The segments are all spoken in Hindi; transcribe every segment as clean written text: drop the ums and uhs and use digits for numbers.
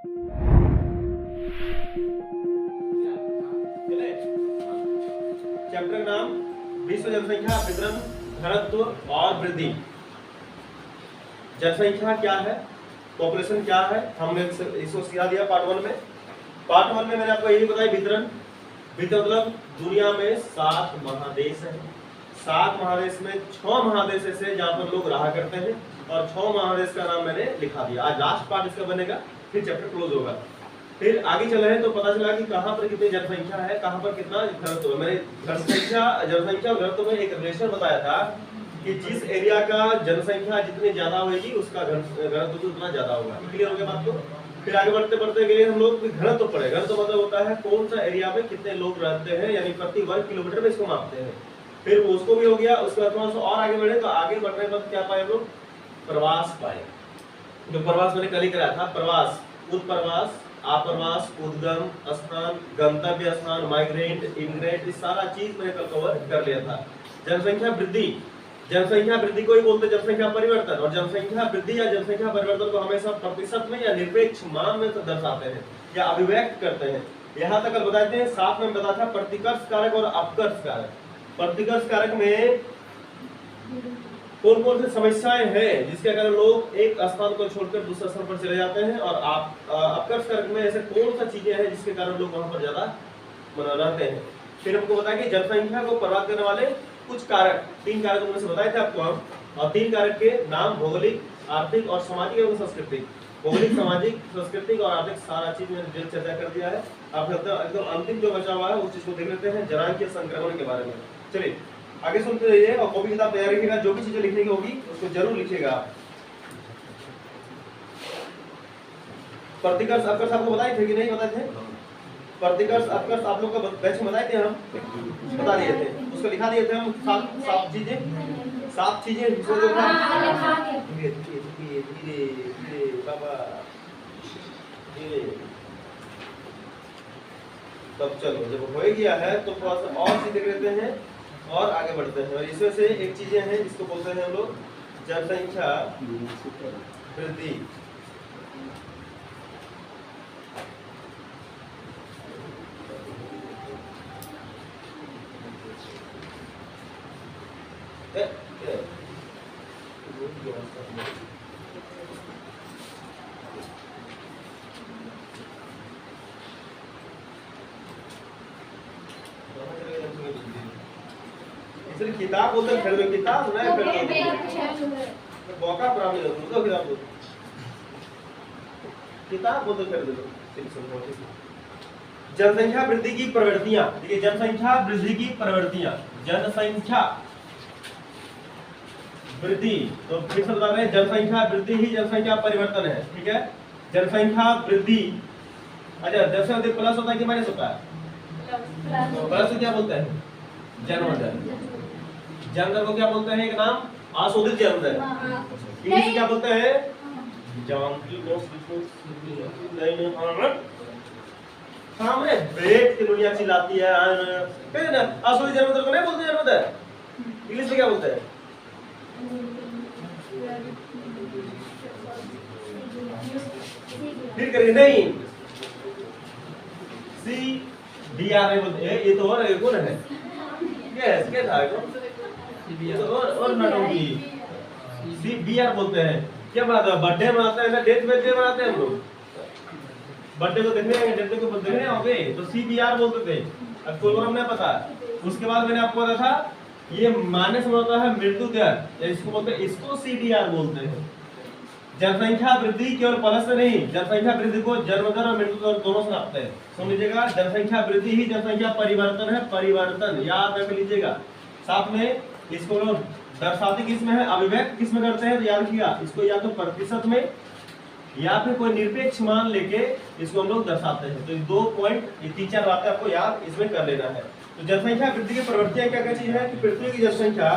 चैप्टर नाम विश्व जनसंख्या वितरण, घनत्व और वृद्धि। जनसंख्या क्या है, पॉपुलेशन क्या है, हमने इसको सिखा दिया पार्ट 1 में। पार्ट 1 में मैंने आपको यही बताया वितरण। वितरण मतलब दुनिया में 7 महादेश हैं। 7 महादेश में 6 महादेश ऐसे जहाँ पर लोग रहा करते हैं और 6 महादेश का नाम मैंने लिखा दिया। आज लास्ट पार्ट इसका बनेगा, फिर चैप्टर क्लोज होगा। फिर आगे चले हैं तो पता चला कि कहाँ पर कितनी जनसंख्या है, कहाँ पर कितना घनत्व है। मैंने जनसंख्या और घनत्व में एक रिलेशन बताया था कि जिस एरिया का जनसंख्या जितनी ज्यादा होगी उसका घनत्व उतना ज्यादा होगा। क्लियर हो गया बात को। फिर आगे बढ़ते बढ़ते गए हम लोग घनत्व पढ़े। घनत्व मतलब होता है कौन सा एरिया में कितने लोग रहते हैं, यानी प्रति वर्ग किलोमीटर में इसको मापते हैं। फिर उसको भी हो गया। उसके बाद थोड़ा सा और आगे बढ़े तो आगे बढ़ने के बाद क्या पाए हम लोग, प्रवास पाए। जो प्रवास मैंने कल ही कराया था, प्रवास, उत्प्रवास, आप्रवास, उद्गम स्थान, गंतव्य स्थान, माइग्रेंट, इमिग्रेंट, इस सारा चीज मैंने कल कवर कर लिया था। जनसंख्या वृद्धि, जनसंख्या वृद्धि को ही बोलते हैं जनसंख्या परिवर्तन। और जनसंख्या वृद्धि या जनसंख्या परिवर्तन को हमेशा प्रतिशत में या निरपेक्ष मान में दर्शाते हैं या अभिव्यक्त करते हैं। यहाँ तक बताते हैं। साथ में बताया था प्रतिकर्ष कारक और अपकर्ष कारक। प्रतिकर्ष कारक में कौन कौन सी समस्याएं हैं जिसके कारण लोग एक स्थान को छोड़कर दूसरे स्थान पर चले जाते हैं, और अपकर्ष कारक में ऐसे कौन सा चीजें हैं जिसके कारण लोग वहां पर ज्यादा रहते हैं। फिर हमको बताया कि जनसंख्या को प्रभावित करने वाले कुछ कारक, 3 कारक उनमें से बताए थे आपको हम, और 3 कारक के नाम भौगोलिक, आर्थिक और सामाजिक एवं सांस्कृतिक। भौगोलिक, सामाजिक, सांस्कृतिक और आर्थिक सारा चीज मैंने डिटेल चर्चा कर दिया है। आप एकदम अंतिम जो बचा हुआ है उस चीज को देख लेते हैं, जनांगीय संक्रमण के बारे में। चलिए आगे सुनते रहिए और कॉपी किताब तैयार रखिएगा। जो भी चीजें लिखने की होगी उसको जरूर लिखिएगा। प्रतिकर्ष अपकर्ष आपको बताए थे कि नहीं बताए थे? प्रतिकर्ष अपकर्ष आप लोग का बैच में बताए थे, हम बता दिए थे, उसको लिखा दिए थे हम। 7 चीजें जो था बाबा। तब चलो जब हो गया है तो थोड़ा सा और चीज देख लेते हैं और आगे बढ़ते हैं। और इसमें से एक चीजें हैं जिसको बोलते हैं हम लोग जनसंख्या वृद्धि। किताब बोलते हैं, खरीदो किताब नहीं खरीदो, मौका प्राप्त करो किताब, किताब बोलते खरीदो। जनसंख्या वृद्धि की प्रवृत्तियां। देखिए जनसंख्या वृद्धि की प्रवृत्तियां, जनसंख्या वृद्धि, तो फिर से बता रहे हैं जनसंख्या वृद्धि ही जनसंख्या परिवर्तन है। ठीक है, जनसंख्या वृद्धि। अच्छा, जनसंख्या प्लस होता है कि माइनस होता है? प्लस क्या बोलते हैं? जन्म दर। जन्म दर को क्या बोलते हैं? एक नाम आशोधित जन्म दर। इंग्लिश में क्या बोलते हैं? सामने ब्रेक की दुनिया चिल्लाती है ना, आशोधित जन्म दर को नहीं बोलते जन्म दर। इंग्लिश में क्या बोलते हैं? फिर करिए, नहीं CDR नहीं बोलते। ये तो और कौन है? यस, क्या था और नटोगी CBR बोलते हैं। क्या बात है, बर्थडे मनाते हैं, डेथ बर्थडे मनाते हैं हम लोग। बर्थडे को देखने आएंगे, डेथ को देखने आओगे तो CBR बोलते थे। अब कोई और हमें पता। उसके बाद मैंने आपको बताया था ये मानने से होता है मृत्यु दर, इसको बोलते हैं, इसको CDR बोलते हैं। जनसंख्या वृद्धि केवल प्लस से नहीं, जनसंख्या वृद्धि को जन्म दर और मृत्यु दर दोनों से नापते हैं। सुन लीजिएगा, जनसंख्या वृद्धि ही जनसंख्या परिवर्तन है। परिवर्तन याद रख लीजिएगा। साथ में इसको लोग दर्शाती किस में है, अभिव्यक्त किस में करते हैं, तो याद रखिएगा इसको या तो प्रतिशत में या फिर कोई निरपेक्ष मान लेके इसको हम लोग दर्शाते हैं। तो 2 पॉइंट, ये 3-4 बातें आपको याद इसमें कर लेना है। तो जनसंख्या वृद्धि की प्रवृत्तियां क्या क्या चीज है कि पृथ्वी की जनसंख्या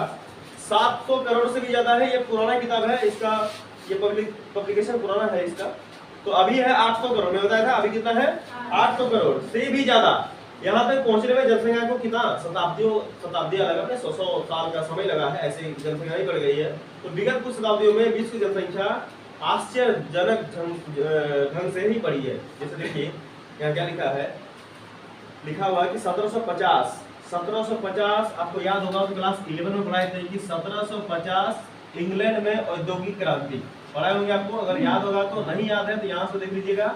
700 करोड़ से भी ज्यादा है। ये पुराना किताब है, इसका ये पब्लिकेशन पुराना है इसका। तो अभी है 800 करोड़, मैं बताया था अभी कितना है 800 करोड़ से भी ज्यादा। यहाँ तक पहुंचने में जनसंख्या को कितना शताब्दियां लगा, 100 साल का समय लगा है, ऐसे जनसंख्या नहीं बढ़ गई है। तो विगत कुछ शताब्दियों में विश्व की जनसंख्या आश्चर्यजनक ढंग से ही बढ़ी है। जैसे देखिए यहाँ क्या लिखा है, लिखा हुआ है कि 1750 आपको याद होगा तो क्लास 11 में पढ़ाए थे कि 1750 इंग्लैंड में औद्योगिक क्रांति पढ़ाए होंगे आपको। अगर याद होगा तो, नहीं याद है तो यहाँ से देख लीजिएगा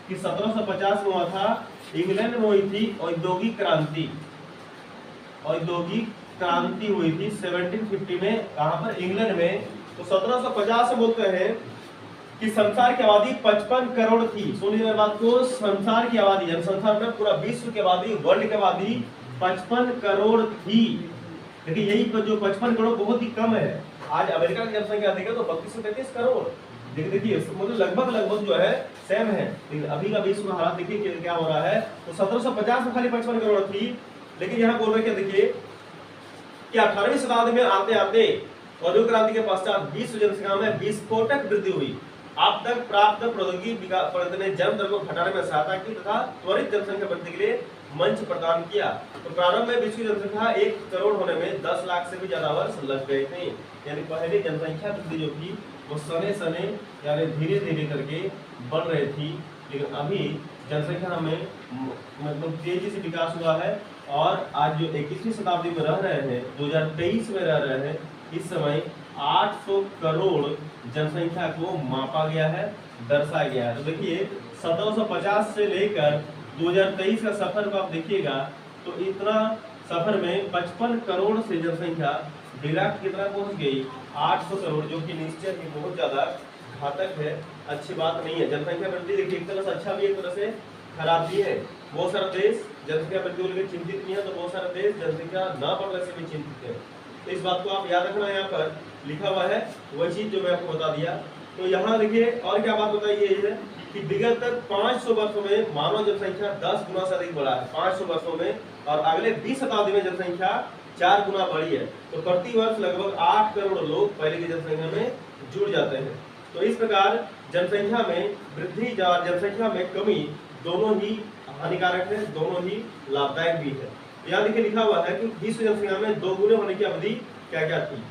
कि 1750 में हुआ था, इंग्लैंड में हुई थी औद्योगिक क्रांति। औद्योगिक क्रांति हुई थी 1750 में, कहां पर, इंग्लैंड में। तो 1750 में बोलते हैं कि संसार की आबादी 55 करोड़ थी। सुनिए मेरी बात को, संसार की आबादी, जनसंख्या में पूरा विश्व की आबादी, वर्ल्ड की आबादी 55 करोड़ थी। लेकिन यही जो 55 करोड़ बहुत ही कम है। आज अमेरिका की जनसंख्या अधिक है तो 32 से 33 करोड़। देखिए मतलब लगभग जो है सेम है। लेकिन अभी का विश्व का हालात देखिए क्या हो रहा है। तो 1750 में खाली 55 करोड़ थी, लेकिन यहाँ बोल रहे क्या, देखिए कि 18वीं शताब्दी में आते आते औद्योगिक क्रांति के पश्चात विश्व जनसंख्या में विस्फोटक वृद्धि हुई। अब तक प्राप्त प्रौद्योगिकी प्रगति ने जन्म दर को घटाने में सहायता की तथा त्वरित जनसंख्या वृद्धि के लिए मंच प्रदान किया। तो प्रारंभ में विश्व की जनसंख्या 1 करोड़ होने में 10 लाख से भी ज्यादा वर्ष लग गए थे। यानी पहले जनसंख्या वृद्धि जो थी वो सने सने यानी धीरे धीरे करके बढ़ रही थी, लेकिन अभी जनसंख्या में मतलब तेजी से विकास हुआ है। और आज जो 21वीं शताब्दी में रह रहे हैं, 2023 में रह रहे हैं, इस समय 800 करोड़ जनसंख्या को मापा गया है, दर्शाया गया है। तो देखिए 1750 से लेकर 2023 का सफर को आप देखिएगा तो इतना सफर में 55 करोड़ से जनसंख्या डायरेक्ट कितना पहुंच गई, 800 करोड़, जो कि निश्चय ही बहुत ज्यादा घातक है, अच्छी बात नहीं है। जनसंख्या वृद्धि देखिए एक तरह से अच्छा भी, एक तरह से खराब भी है। बहुत सारे देश जनसंख्या वृद्धि को लेकर चिंतित नहीं है, तो बहुत सारे देश जनसंख्या न बढ़ने से भी चिंतित है। तो इस बात को आप याद रखना, यहाँ पर लिखा हुआ है वही चीज जो मैं आपको बता दिया। तो यहाँ देखिए और क्या बात बताइए है कि विगत 500 वर्षों में मानव जनसंख्या 10 गुना से अधिक बढ़ा है 500 वर्षों में, और अगले 20 शताब्दी में जनसंख्या 4 गुना बढ़ी है। तो प्रति वर्ष लगभग 8 करोड़ लोग पहले की जनसंख्या में जुड़ जाते हैं। तो इस प्रकार जनसंख्या में वृद्धि और जनसंख्या में कमी दोनों ही हानिकारक है, दोनों ही लाभदायक भी है। यहाँ देखिए लिखा हुआ है कि विश्व जनसंख्या में 2 गुने होने की अवधि क्या क्या थी।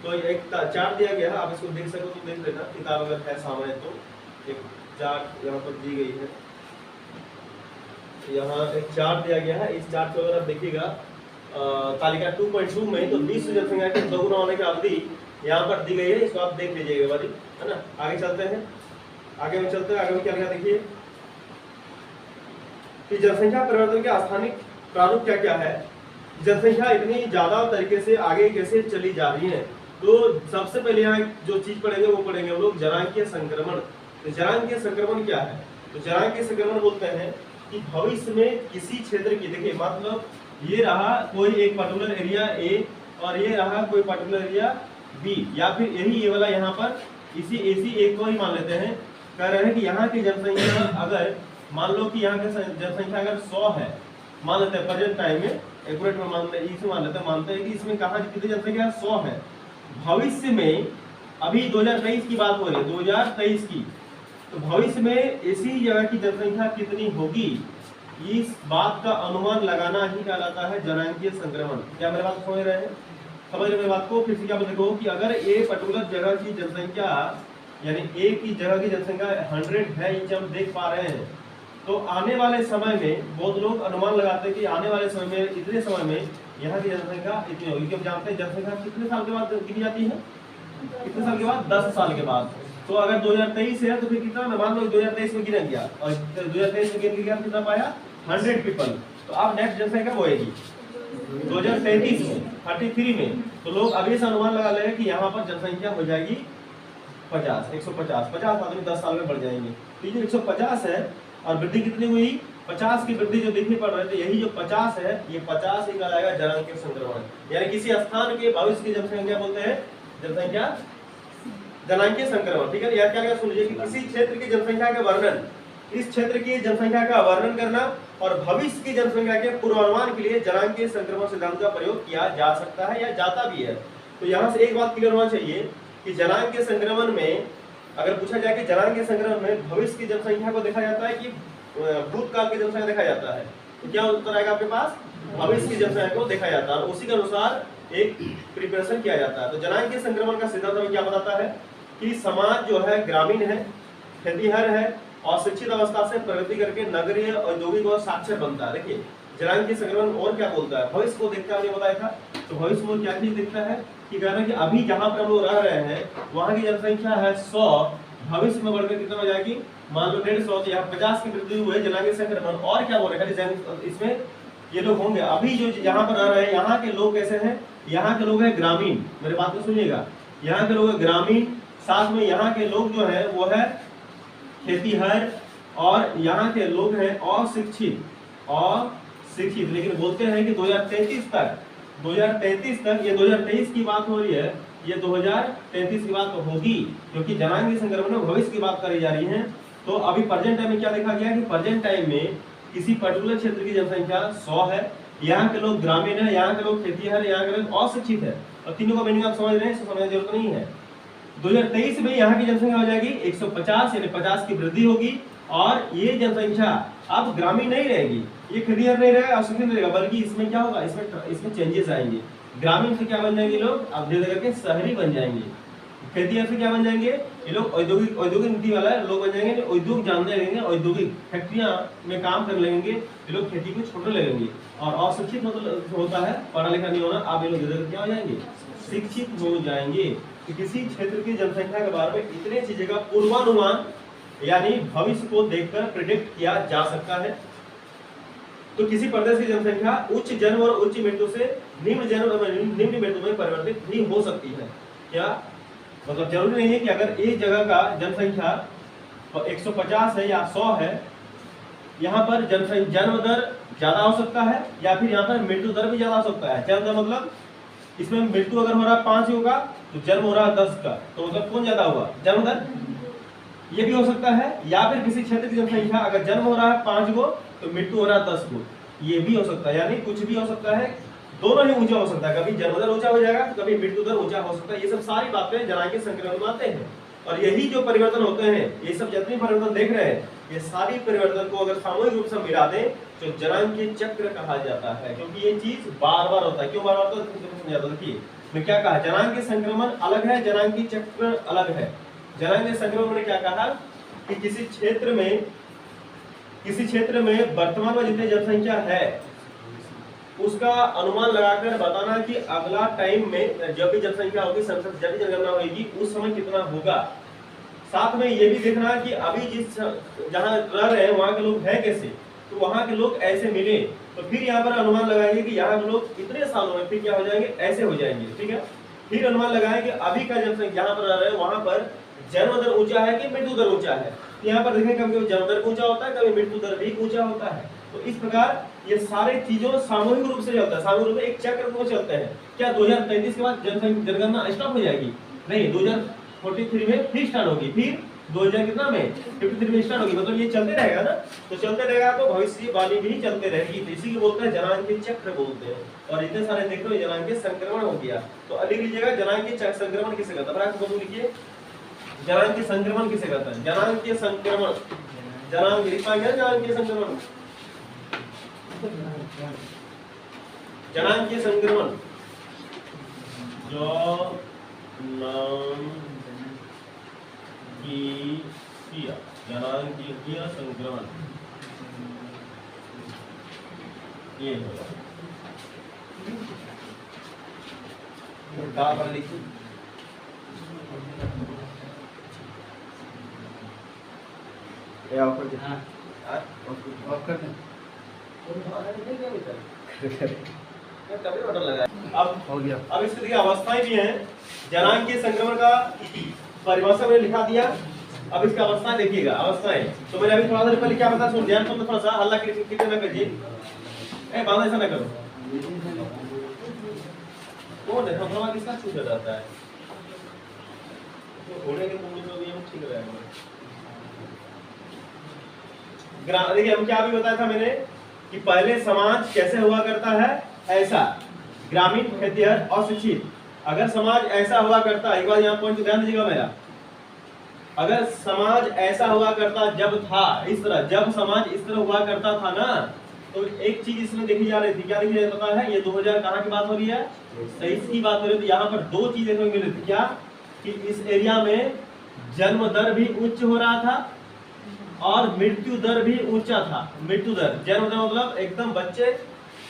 तो एक चार्ट दिया गया है, आप इसको देख सको तो देख लेना, किताब अगर है सामने तो एक चार्ट यहाँ पर दी गई है। यहाँ एक चार्ट दिया गया है, इस चार्ट को अगर आप देखिएगा तालिका 2.2 में, तो विश्व जनसंख्या के 2 गुना होने की अवधि यहाँ पर दी गई है। इसको आप देख लीजिएगा बारी, है ना। आगे चलते हैं, आगे में चलते हैं, आगे में क्या लिखा देखिए कि जनसंख्या परिवर्तन के स्थानिक प्रारूप क्या क्या है। जनसंख्या इतनी ज्यादा तरीके से आगे कैसे चली जा रही है। तो सबसे पहले यहाँ जो चीज पढ़ेंगे वो पढ़ेंगे हम लोग जनांकीय संक्रमण। तो जनांकीय संक्रमण क्या है, तो जनांकीय संक्रमण बोलते हैं कि भविष्य में किसी क्षेत्र की, देखिए मतलब ये रहा कोई एक पर्टिकुलर एरिया ए और ये रहा कोई पर्टिकुलर एरिया बी, या फिर यही ये वाला यहाँ पर इसी एक को ही मान लेते हैं। कह रहे हैं कि यहाँ की जनसंख्या अगर मान लो कि यहाँ की जनसंख्या अगर 100 है, मान लेते हैं प्रेजेंट टाइम में, एक्यूरेट में मानते हैं, मानते हैं कि इसमें कहाँ कितनी जनसंख्या 100 है। भविष्य में अभी 2023 की बात हो रही है, 2023 की, तो भविष्य में इसी जगह की जनसंख्या कितनी होगी, इस बात का अनुमान लगाना ही कहलाता है जनांकीय संक्रमण। क्या मेरे बात समझ रहे हैं, समझ रहे मेरी बात को। फिर से क्या देखो कि अगर एक पर्टिकुलर जगह की जनसंख्या यानी एक ही जगह की जनसंख्या 100 है, इंच हम देख पा रहे हैं, तो आने वाले समय में बहुत लोग अनुमान लगाते हैं कि आने वाले समय में इतने समय में यहाँ की जनसंख्या इतनी होगी। क्योंकि जानते हैं जनसंख्या कितने साल के बाद गिनी जाती है, कितने साल के बाद, 10 साल के बाद। तो अगर 2023 है तो फिर कितना, मान लो 2023 में गिना गया और 2023 में गिन गया कितना पाया, 100 पीपल। तो अब नेक्स्ट जनसंख्या होएगी 2033 में, 33 में। तो लोग अभी से अनुमान लगा ले कि यहाँ पर जनसंख्या हो जाएगी 150 आदमी 10 साल में बढ़ जाएंगे। तो ये 150 है और वृद्धि कितनी हुई, 50 की वृद्धि जो देखने पड़ रहे थे, यही जो 50 है, ये 50 ही कहलाएगा जनांकीय संक्रमण। यानी किसी स्थान के भविष्य की जनसंख्या बोलते हैं जनसंख्या जनांकीय संक्रमण। ठीक है, यार क्या सुन लीजिए कि किसी क्षेत्र की जनसंख्या का वर्णन, इस क्षेत्र की जनसंख्या का वर्णन करना और भविष्य की जनसंख्या के पूर्वानुमान के लिए जनांकीय संक्रमण सिद्धांत का प्रयोग किया जा सकता है या जाता भी है। तो यहाँ से एक बात क्लियर होना चाहिए कि जनांकीय संक्रमण में अगर पूछा जाए कि जनांकीय संक्रमण में भविष्य की जनसंख्या को देखा जाता है कि भूतकाल की जनसंख्या देखा जाता है, तो क्या उत्तर आएगा आपके पास, भविष्य की जनसंख्या को देखा जाता है और उसी के अनुसार एक प्रिपरेशन किया जाता है। तो जनांकीय संक्रमण का सिद्धांत हमें क्या बताता है कि समाज जो है ग्रामीण है, खेतीहर है और शिक्षित अवस्था से प्रगति करके नगरीय, औद्योगिक और साक्षर बनता है। देखिए जनांगीय संक्रमण और क्या बोलता है, भविष्य को देखता है, बताया था। तो भविष्य में क्या चीज दिखता है कि कह रहे हैं कि अभी जहां पर हम लोग रह रहे हैं वहां की जनसंख्या है 100, भविष्य में बढ़कर कितना हो जाएगी, मान लो 150, तो यहाँ 50 की वृद्धि हुई जनांगीय संक्रमण। और क्या बोल रहे हैं इसमें ये लोग होंगे अभी जो यहाँ पर रह रहे हैं, यहाँ के लोग कैसे हैं, यहाँ के लोग हैं ग्रामीण, मेरी बात को सुनिएगा, यहाँ के लोग ग्रामीण, साथ में यहाँ के लोग जो है वो है खेतीहर, और यहाँ के लोग हैं अशिक्षित, लेकिन बोलते हैं कि 2033 तक, ये 2023 की बात हो रही है, ये 2033 की बात तो होगी, क्योंकि जनांगीय संक्रमण में भविष्य की बात करी जा रही है। तो अभी प्रेजेंट टाइम में क्या देखा गया कि प्रेजेंट टाइम में किसी पर्टिकुलर क्षेत्र की जनसंख्या 100 है, यहाँ के लोग ग्रामीण है, यहाँ के लोग खेतीहर है, यहाँ के लोग अशिक्षित है, और तीनों का मीनिंग आप समझ रहे हैं, इसको समझने की जरूरत नहीं है। 2023 में यहाँ की जनसंख्या हो जाएगी 150, यानी 50 की वृद्धि होगी, और ये जनसंख्या अब ग्रामीण नहीं रहेगी, ये खेतीहर नहीं रहेगा, अशिक्षित नहीं रहेगा, बल्कि इसमें क्या होगा, इसमें चेंजेस आएंगे। ग्रामीण से क्या बन जाएंगे लोग, अब धीरे धीरे करके शहरी बन जाएंगे। खेतीहर से क्या बन जाएंगे ये लोग, औद्योगिक नीति वाला लोग बन जाएंगे, उद्योग जानने लगेंगे, औद्योगिक फैक्ट्रियां में काम करने लगेंगे, ये लोग खेती को छोड़ने लगेंगे। और अशिक्षित मतलब होता है पढ़ा लिखा नहीं होना, आप ये लोग धीरे क्या हो जाएंगे, शिक्षित हो जाएंगे। तो किसी क्षेत्र की जनसंख्या के बारे में इतने चीजें का पूर्वानुमान यानी भविष्य को देखकर प्रिडिक्ट किया जा सकता है। तो किसी प्रदेश की जनसंख्या उच्च जन्म और उच्च मृत्यु से निम्न जन्म और निम्न मृत्यु में परिवर्तित भी हो सकती है। क्या मतलब जरूरी नहीं है कि अगर एक जगह का जनसंख्या 150 है या 100 है, यहाँ पर जन्म दर ज्यादा हो सकता है या फिर यहाँ पर मृत्यु दर भी ज्यादा हो सकता है। जन्म दर मतलब इसमें मृत्यु अगर हो रहा है 5 होगा तो जन्म हो रहा है 10 का, तो मतलब कौन ज्यादा हुआ, जन्म दर, ये भी हो सकता है। या फिर किसी क्षेत्र की जनसंख्या अगर जन्म हो रहा है 5 गो तो मृत्यु हो रहा है 10 गो, ये भी हो सकता है। यानी कुछ भी हो सकता है, दोनों ही ऊंचा हो सकता है, कभी जन्म दर ऊंचा हो जाएगा तो कभी मृत्यु दर ऊंचा हो सकता है। ये सब सारी बातें जनांगीय संक्रमण में आते हैं, और यही जो परिवर्तन होते हैं, ये सब जितने परिवर्तन देख रहे हैं, ये सारी परिवर्तन को अगर सामूहिक रूप से मिला दें तो जनांगीय चक्र कहा जाता है। क्योंकि ये चीज बार बार होता है। क्यों बार बार होता है, देखिए मैं क्या कहा, जनांगीय संक्रमण अलग है, जनांगीय चक्र अलग है। जनांगीय संक्रमण ने क्या कहा कि किसी क्षेत्र में वर्तमान में जितनी जनसंख्या है उसका अनुमान लगाकर बताना कि अगला टाइम में जब भी जनसंख्या होगी, जब भी जनगणना होगी उस समय कितना होगा। साथ में ये भी देखना कि अभी जिस जहां रह रहे हैं वहां के लोग हैं कैसे, तो वहां के लोग ऐसे मिले तो फिर यहाँ पर अनुमान लगाएंगे कि यहाँ के लोग इतने सालों में फिर क्या हो जाएंगे, ऐसे हो जाएंगे। ठीक है, फिर अनुमान लगाएंगे अभी का जनसंख्या जहां पर रह रहे हैं वहां पर जन्म दर ऊंचा है कि मृत्यु दर ऊंचा है। यहाँ पर देखें कभी जन्म दर ऊंचा होता है, कभी मृत्यु दर भी ऊंचा होता है। तो इस प्रकार ये सारे चीजों सामूहिक रूप से चलता है, सामूहिक रूप से एक चक्र को चलते हैं। क्या 2033 के बाद जनगणना स्टॉप हो जाएगी? नहीं, 2043 में फिर स्टार्ट होगी, फिर 2000 कितना में 53 में स्टार्ट होगी। मतलब ये चलते रहेगा ना, तो चलते रहेगा तो भविष्यवाणी भी चलते रहेगी। तो इसी को बोलते हैं जनांगीय चक्र बोलते हैं। और इतने सारे देख लो, जनांगीय संक्रमण हो गया। तो लिख लीजिएगा जनांगीय संक्रमण किसे कहता है, लिखिए जनांगीय संक्रमण किसे कहता है, जनांगीय संक्रमण, जनांगीय संक्रमण, जनांगीय संक्रमण, जनांगीय संक्रमण ये होगा। लिखिए अब हो गया। अब इसके देखिए अवस्थाएं भी हैं। जनांगीय संक्रमण का परिभाषा मैंने लिखा दिया। अब इसका अवस्थाएं देखिएगा, अवस्थाएं तो मैंने अभी थोड़ा देर पहले क्या बताया, सुन ध्यान तो थोड़ा सा हल्ला कितने ना करिए, बांधा ऐसा ना करो। कौन है हमारा किसका छूट जाता है, तो होने के मूड में भी हम ठीक रहेगा। देखिए हम क्या अभी बताया था मैंने कि पहले समाज कैसे हुआ करता है, ऐसा ग्रामीण, खेतीहर, अशिक्षित। अगर समाज ऐसा हुआ करता, एक बार यहाँ पॉइंट ध्यान दीजिएगा मेरा, अगर समाज ऐसा हुआ करता जब था इस तरह, जब समाज इस तरह हुआ करता था ना, तो एक चीज इसमें देखी जा रही थी। क्या देखी जा रही पता है, ये 2000 कहाँ की बात हो रही है, 23 की बात हो रही है। तो यहाँ पर दो चीजें मिल रही थी। क्या कि इस एरिया में जन्म दर भी उच्च हो रहा था और मृत्यु दर भी ऊंचा था। मृत्यु दर, जन्म दर मतलब एकदम बच्चे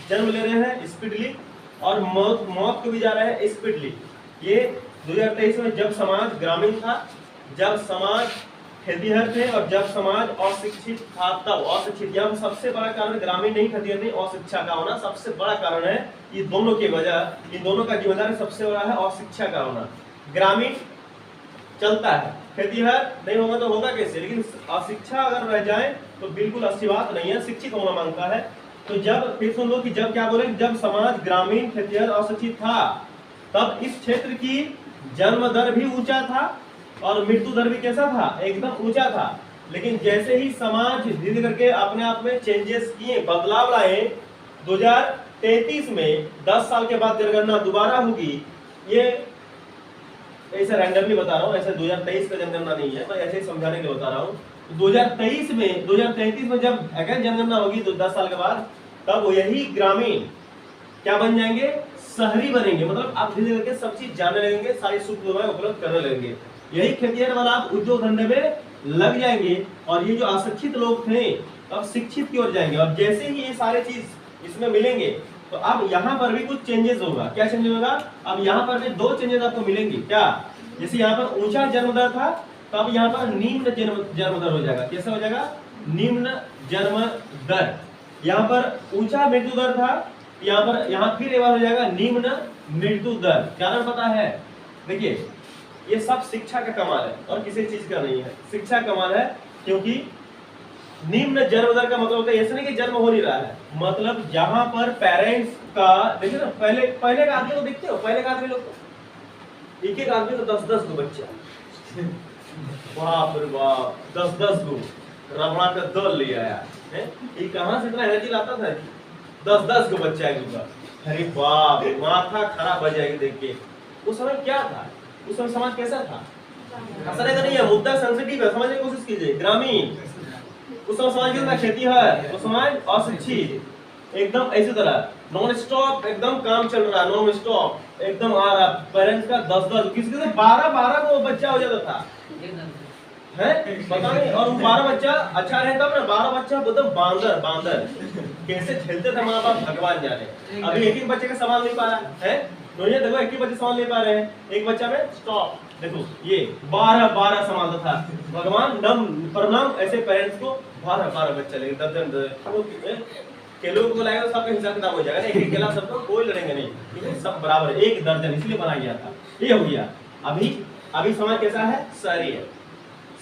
जन्म ले रहे हैं स्पीडली और मौत को भी जा रहे हैं स्पीडली। ये 2023 में जब समाज ग्रामीण था, जब समाज खेतीहर थे और जब समाज अशिक्षित था तब अशिक्षित, यह सबसे बड़ा कारण ग्रामीण नहीं खेतीहर नहीं अशिक्षा का होना सबसे बड़ा कारण है। ये दोनों की वजह, इन दोनों का जिम्मेदार सबसे बड़ा है अशिक्षा का होना। ग्रामीण चलता है, खेतीहर नहीं होगा तो होगा कैसे, लेकिन अशिक्षा अगर रह जाए तो बिल्कुल अच्छी बात नहीं है, शिक्षित होना मांगता है। तो जब फिर सुन लो कि जब क्या बोले, जब समाज ग्रामीण खेतीहर अशिक्षित था तब इस क्षेत्र की जन्म दर भी ऊंचा था और मृत्यु दर भी कैसा था, एकदम ऊंचा था। लेकिन जैसे ही समाज धीरे करके अपने आप में चेंजेस किए, बदलाव लाए, 2033 में 10 साल के बाद जनगणना दोबारा होगी। ये ऐसे रैंडमली बता रहा हूँ, ऐसे 2023 का जनगणना नहीं है, मैं ऐसे ही समझाने के लिए बता रहा हूँ। 2033 में जब अगेन जनगणना होगी तो 10 साल के बाद, तब यही ग्रामीण क्या बन जाएंगे, शहरी बनेंगे। मतलब आप धीरे करके सब चीज जानने लगेंगे, सारी सुख सुविधाएं उपलब्ध करने लगेंगे। यही खेतीहर वाला आप उद्योग धंधे में लग जाएंगे और ये जो अशिक्षित लोग थे अब शिक्षित की ओर जाएंगे। और जैसे ही ये सारे चीज इसमें मिलेंगे तो अब यहाँ पर भी कुछ चेंजेस होगा। क्या चेंजेस होगा, अब यहाँ पर भी 2 चेंजेस आपको मिलेंगे। क्या, जैसे यहाँ पर ऊंचा जन्म दर था तो अब यहाँ पर निम्न जन्म दर हो जाएगा। कैसे हो जाएगा, निम्न जन्म दर। यहाँ पर ऊंचा मृत्यु दर था, यहाँ फिर एक बार हो जाएगा निम्न मृत्यु दर। क्या दर पता है, देखिए ये सब शिक्षा का कमाल है और किसी चीज का नहीं है, शिक्षा कमाल है। क्योंकि निम्न जन्म दर का मतलब होता है ऐसा नहीं कि जन्म हो नहीं रहा है, मतलब जहां पर पेरेंट्स का, देखिए ना, पहले का आदमी को देखते हो, पहले का आदमी लोग एक आदमी को 10-10 गो बच्चा, बाप रे बाप, 10-10 गो रबड़ा का दल ले आया है। ये कहां से इतना एनर्जी लाता था, 10-10 गो बच्चा है उनका, अरे बाप, माथा खराब हो जाएगी देख के। उस समय क्या था, उस समय समाज कैसा था, असर का नहीं है, मुद्दा सेंसिटिव है, समझने की कोशिश कीजिए। ग्रामीण उस समय समाज कैसा, खेती है, उस समय अशिक्षित, एकदम ऐसी तरह नॉन स्टॉप एकदम काम चल रहा है, नॉन स्टॉप एकदम आ रहा। पेरेंट्स का 10-10 किसी के 12-12 को बच्चा हो जाता था है, पता नहीं। और वो 12 बच्चा अच्छा रहे तब ना, 12 बच्चा एकदम बांदर कैसे खेलते थे माँ बाप भगवान जाने। अभी एक बच्चे का सवाल नहीं पा रहा है, ये देखो एक ही बच्चे सवाल नहीं पा रहे हैं, एक बच्चा में स्टॉप। देखो ये 12 संभालता था, भगवान नम प्रणाम ऐसे पेरेंट्स को 12 बच्चा लेके 10 केलों को लाएगा तो सबका हिसाब किताब हो जाएगा ना, एक केला सबको कोई लड़ेंगे नहीं, क्योंकि सब बराबर है, 1 दर्जन इसलिए बनाया गया था। ये हो गया। अभी समाज कैसा है,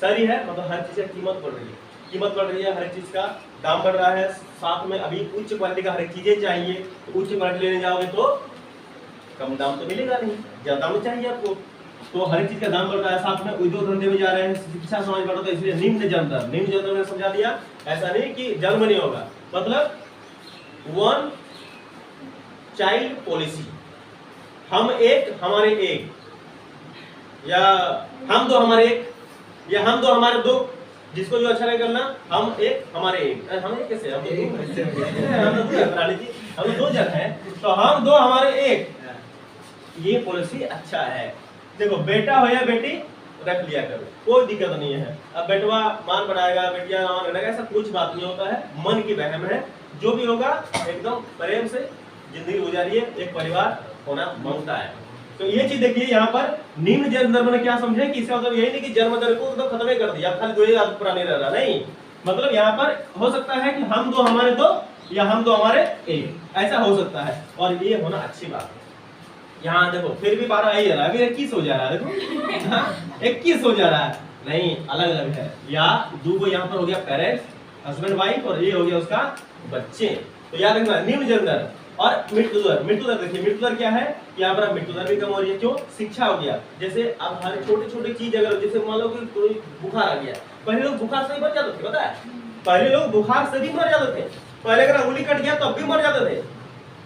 शहरी है, मतलब हर चीज की कीमत बढ़ रही है, हर चीज का दाम बढ़ रहा है। साथ में अभी उच्च क्वालिटी का हर चीजें चाहिए, तो उच्च क्वालिटी लेने जाओगे तो कम दाम तो मिलेगा नहीं, ज्यादा दाम चाहिए आपको, तो हर चीज का दाम बढ़ रहा है। साथ में उद्योग धंधे में जा रहे हैं, शिक्षा समाज बढ़ रहा है, इसलिए निम्न जन्म दर मैंने समझा दिया। ऐसा नहीं कि जन्म नहीं होगा, मतलब 1 चाइल्ड पॉलिसी, हम एक हमारे एक, या हम 2 हमारे एक, या हम 2 हमारे 2, जिसको जो अच्छा नहीं करना, हम एक हमारे एक। हम एक कैसे, हम 2 जन हैं तो हम 2 हमारे एक, ये पॉलिसी अच्छा है। देखो बेटा हो या बेटी रख लिया करो, कोई दिक्कत नहीं है। अब बेटवा मान बढ़ाएगा, बेटिया मान बढ़ाएगा, ऐसा कुछ बात नहीं होता है, मन की वहम है। जो भी होगा एकदम प्रेम से जिंदगी गुजारिए, एक परिवार होना मांगता है। तो ये चीज देखिए, यहाँ पर निम्न जन्म दर मैंने क्या समझे कि इसका मतलब यही नहीं कि जन्म दर को तो खत्म ही कर दिया, खाली 2 ही पुरानी रह रहा, नहीं। मतलब यहाँ पर हो सकता है कि हम 2 हमारे 2 या हम 2 हमारे 1, ऐसा हो सकता है, और ये होना अच्छी बात है। यहाँ देखो फिर भी 12 ही रहा है, अभी 21 हो जा रहा है, देखो 21 हो जा रहा है, नहीं अलग अलग है। या 2 को यहाँ पर हो गया पेरेंट्स, हस्बैंड वाइफ, और ये हो गया उसका बच्चे। तो याद रखना निम्न जन्म दर और मृत्यु दर। देखिए मृत्यु दर क्या है, यहाँ पर मृत्यु दर भी कम हो रही है, क्यों, शिक्षा हो गया। जैसे अब हर छोटी चीज अगर, जैसे मान लो कि कोई बुखार आ गया, पहले लोग बुखार से ही मर जाते थे, पता है, पहले लोग बुखार से भी मर जाते थे, पहले अगर अंगुली कट गया तब भी मर जाते थे।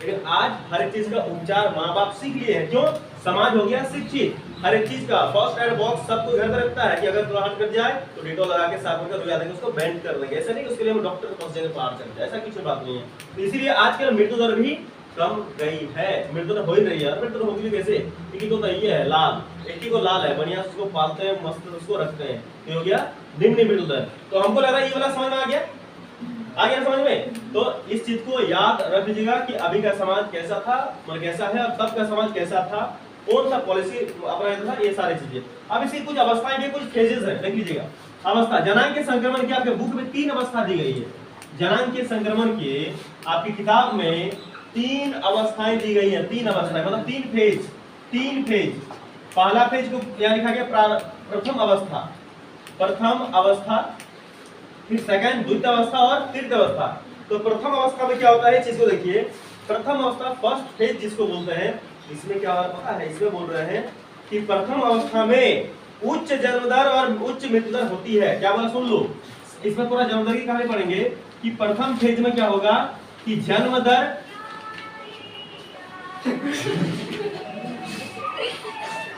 लेकिन आज हर चीज का उपचार माँ बाप सीख लिए हैं, क्यों, समाज हो गया शिक्षित, हर एक चीज का फर्स्ट एड बॉक्स सबको घर में रखता है कि अगर तुरंत कट जाए तो डेटॉल लगा के साबुन का धोया देंगे, उसको बैंड कर देंगे। ऐसा नहीं कि उसके लिए हम डॉक्टर के पास जाकर पार चलते, ऐसा कुछ बात नहीं है। तो इसीलिए आजकल मृत्यु दर भी कम गई है। मृत्यु तो हो ही रही है, मृत्यु होगी भी कैसे? एक तो ये है लाल, एक को लाल है, बढ़िया उसको पालते हैं, मस्त उसको रखते हैं, तो हो गया निम्न मृत्यु दर। तो हमको लग रहा है ये वाला समझ में आ गया समझ में? तो इस चीज को याद रख लीजिएगा कि अभी का समाज कैसा था, मतलब कैसा है, और तब का समाज कैसा था, कौन सा पॉलिसी अपनाया था, ये सारी चीजें। अब इसकी कुछ अवस्थाएं भी, कुछ फेजेस है, देख लीजिएगा। अवस्था, जनांग के संक्रमण की आपके बुक में 3 अवस्था दी गई है। जनांग के संक्रमण की आपकी किताब में 3 अवस्थाएं दी गई हैं, 3 अवस्थाएं मतलब 3 फेज। पहला फेज को क्या लिखा गया? प्रथम अवस्था, फिर सेकंड द्वितीय अवस्था और तृतीय अवस्था। तो प्रथम अवस्था में क्या होता है, चीज को देखिए। प्रथम अवस्था फर्स्ट फेज जिसको बोलते हैं, इसमें क्या पता है? इसमें बोल रहे हैं कि प्रथम अवस्था में उच्च जन्म दर और उच्च मृत्यु दर होती है। क्या बोला? सुन लो, इसमें पूरा जन्म दर की कहानी पढ़ेंगे कि प्रथम फेज में क्या होगा कि जन्म दर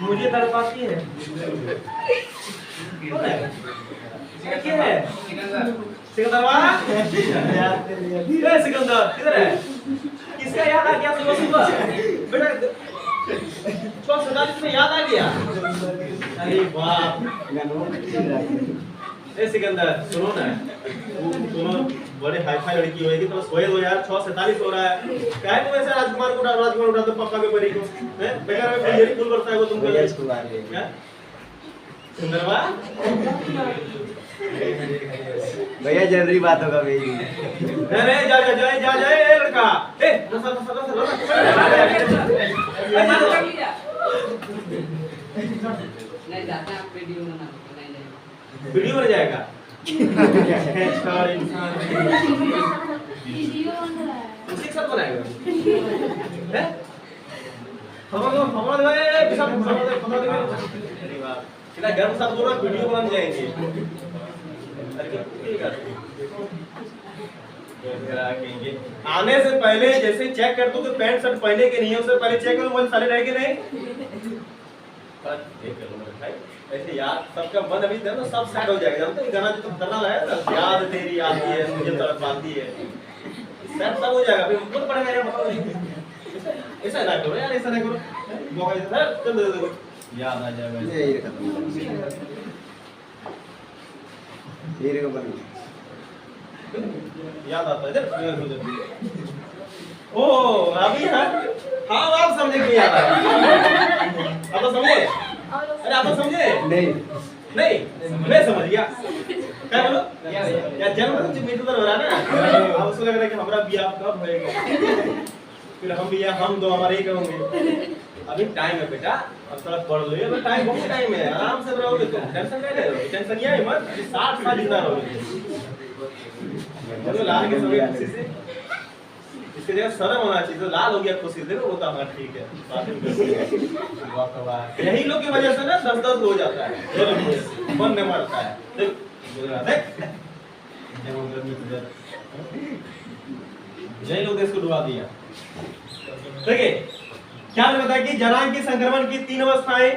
मुझे दर पाती है, सिकंदर किधर है? किसका याद आ गया सुबह बेटा? 47 में याद आ गया। अरे बाप, सिकंदर सुनो ना, तुम बड़े हाई फाई लड़की होगी, तो सोए दो यार। 6:47 हो रहा है, काहे तुम ऐसे राजकुमार उठा तो पापा के परी को बेकार में फिर फूल बरसा है वो तुमको। क्या सुंदरवा भैया जरूरी बात होगा मेरी। अरे जा ए लड़का, ए नहीं जाता वीडियो में ना, वीडियो बन जाएगा। उसी के साथ बनाएगा हैं? हम कितना गर्म साथ बोल रहा, वीडियो बना जाएंगे। आने से पहले जैसे चेक कर दो कि पैंट शर्ट पहने के नहीं है, उससे पहले चेक करो मोबाइल साले रह के नहीं। ऐसे यार सबका मन अभी तो सब सेट हो जाएगा। जानते हैं गाना जो तुम करना है ना, याद तेरी आती है मुझे तड़पाती है, सेट सब हो जाएगा। फिर खुद पड़ेगा यार, मतलब ऐसा ना करो यार, ऐसा ना करो, मौका देता है चल याद आ जाएगा। ये खत्म ये को बन याद आता है इधर। ओ अभी है, हाँ आप समझे कि याद आ रहा, आप तो समझे? अरे आप तो समझे? नहीं मैं समझ गया। क्या बोलो यार, जन्म तो कुछ मृत्यु हो रहा है ना, अब उसको लग रहा है कि हमारा ब्याह कब होएगा, फिर हम भी हम दो हमारे ही कहोगे। अभी टाइम है बेटा, अब थोड़ा पढ़ लो, अभी टाइम बहुत टाइम है, आराम से रहोगे तुम, टेंशन नहीं रहोगे, टेंशन ये है मत 60 साल जितना रहोगे। चलो लाल के समय खुशी से, इसके जगह शर्म होना चाहिए, तो लाल हो गया खुशी, देखो वो तो हमारा ठीक है, यही लोग की वजह से ना 10-10 हो जाता है, मन में मरता है। यही लोग देश को डुबा दिया। ठीक है, क्या मैंने बताया कि जनांग के संक्रमण की 3 अवस्थाएं,